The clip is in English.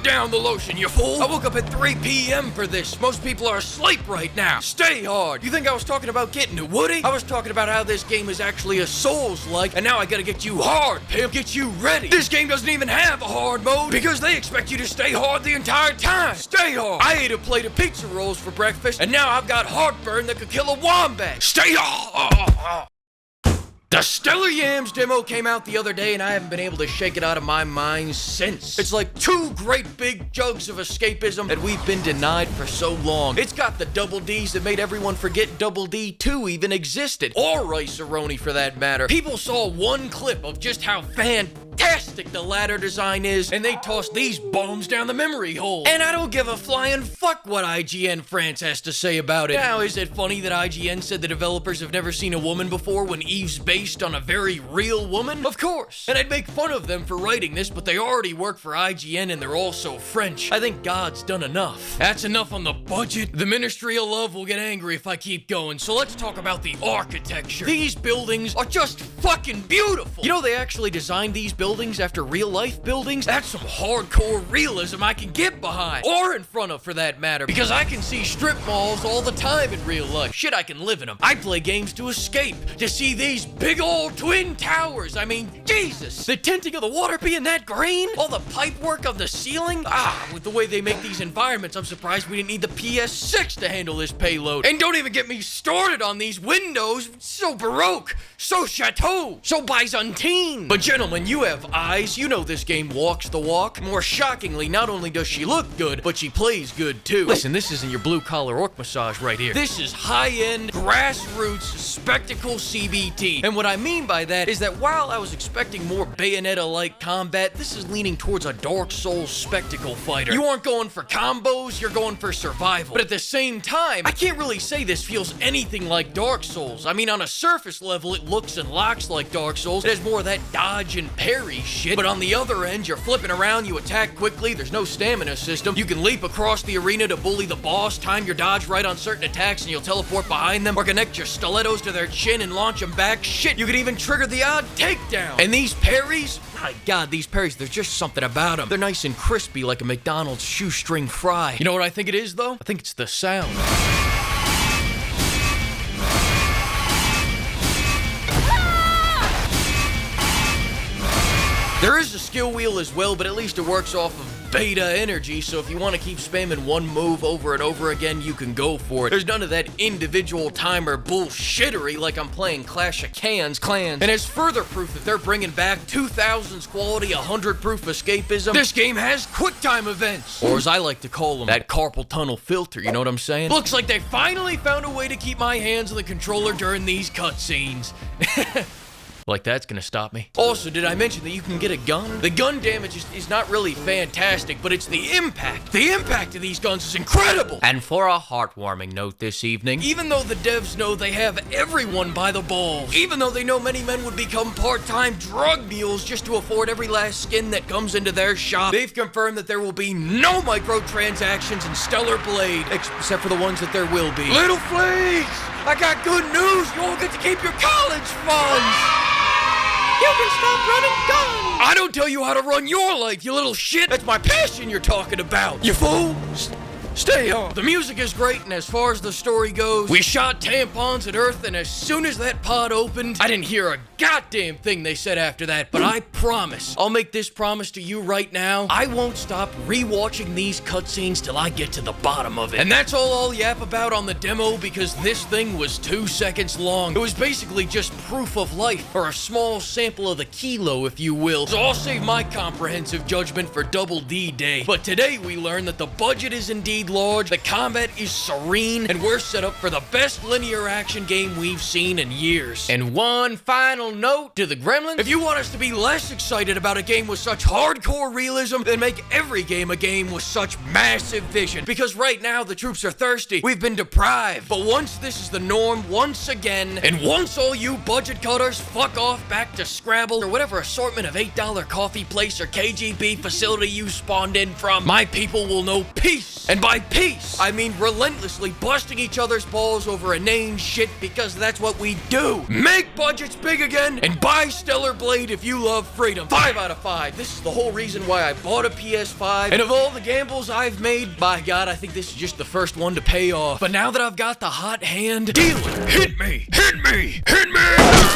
down the lotion, you fool. I woke up at 3 p.m. for this. Most people are asleep right now. Stay hard. You think I was talking about getting it, Woody? I was talking about how this game is actually a Souls-like, and now I gotta get you hard, pimp. Get you ready. This game doesn't even have a hard mode because they expect you to stay hard the entire time. Stay hard. I ate a plate of pizza rolls for breakfast, and now I've got heartburn that could kill a wombat. Stay hard. The Stellar Yams demo came out the other day, and I haven't been able to shake it out of my mind since. It's like 2 great big jugs of escapism that we've been denied for so long. It's got the double Ds that made everyone forget Double D 2 even existed, or Rice-A-Roni for that matter. People saw one clip of just how fantastic the ladder design is, and they tossed these bombs down the memory hole. And I don't give a flying fuck what IGN France has to say about it. Now, is it funny that IGN said the developers have never seen a woman before when Eve's based on a very real woman? Of course. And I'd make fun of them for writing this, but they already work for IGN and they're also French. I think God's done enough. That's enough on the budget. The Ministry of Love will get angry if I keep going, so let's talk about the architecture. These buildings are just fucking beautiful. You know, they actually designed these buildings after real-life buildings. That's some hardcore realism I can get behind, or in front of for that matter, because I can see strip malls all the time in real life. Shit, I can live in them. I play games to escape, to see these big old twin towers. I mean, Jesus. The tinting of the water being that green, all the pipe work of the ceiling. With the way they make these environments, I'm surprised we didn't need the PS6 to handle this payload. And don't even get me started on these windows. So Baroque, so Chateau, so Byzantine. But gentlemen, you have eyes. You know this game walks the walk. More shockingly, not only does she look good, but she plays good too. Listen, this isn't your blue-collar orc massage right here. This is high-end, grassroots, spectacle CBT. And what I mean by that is that while I was expecting more Bayonetta-like combat, this is leaning towards a Dark Souls spectacle fighter. You aren't going for combos, you're going for survival. But at the same time, I can't really say this feels anything like Dark Souls. I mean, on a surface level, it looks and locks like Dark Souls. It has more of that dodge and parry shit. But on the other end, you're flipping around, you attack quickly, there's no stamina system. You can leap across the arena to bully the boss, time your dodge right on certain attacks, and you'll teleport behind them, or connect your stilettos to their chin and launch them back. Shit, you can even trigger the odd takedown. And these parries, my God, these parries, there's just something about them. They're nice and crispy like a McDonald's shoestring fry. You know what I think it is, though? I think it's the sound. There is a skill wheel as well, but at least it works off of beta energy, so if you want to keep spamming one move over and over again, you can go for it. There's none of that individual timer bullshittery like I'm playing Clash of Clans. And as further proof that they're bringing back 2000s quality, 100 proof escapism, this game has quick time events. Or as I like to call them, that carpal tunnel filter, you know what I'm saying? Looks like they finally found a way to keep my hands on the controller during these cutscenes. Like that's gonna stop me. Also, did I mention that you can get a gun? The gun damage is not really fantastic, but it's the impact. The impact of these guns is incredible! And for a heartwarming note this evening, even though the devs know they have everyone by the balls, even though they know many men would become part-time drug mules just to afford every last skin that comes into their shop, they've confirmed that there will be no microtransactions in Stellar Blade, except for the ones that there will be. Little Fleas! I got good news! You all get to keep your college funds! You can stop running guns! I don't tell you how to run your life, you little shit! That's my passion you're talking about, you fool! Stay on. The music is great, and as far as the story goes, we shot tampons at Earth, and as soon as that pod opened, I didn't hear a goddamn thing they said after that, but I promise, I'll make this promise to you right now, I won't stop rewatching these cutscenes till I get to the bottom of it. And that's all I'll yap about on the demo, because this thing was 2 seconds long. It was basically just proof of life, or a small sample of the kilo, if you will. So I'll save my comprehensive judgment for Double D Day. But today we learned that the budget is indeed large, the combat is serene, and we're set up for the best linear action game we've seen in years. And one final note to the gremlins: if you want us to be less excited about a game with such hardcore realism, then make every game a game with such massive vision. Because right now the troops are thirsty, we've been deprived. But once this is the norm once again, and once all you budget cutters fuck off back to Scrabble or whatever assortment of $8 coffee place or KGB facility you spawned in from, my people will know peace. And by by peace, I mean relentlessly busting each other's balls over inane shit because that's what we do. Make budgets big again and buy Stellar Blade if you love freedom. 5 out of 5. This is the whole reason why I bought a PS5. And of all the gambles I've made, by God, I think this is just the first one to pay off. But now that I've got the hot hand, dealer, hit me, hit me, hit me!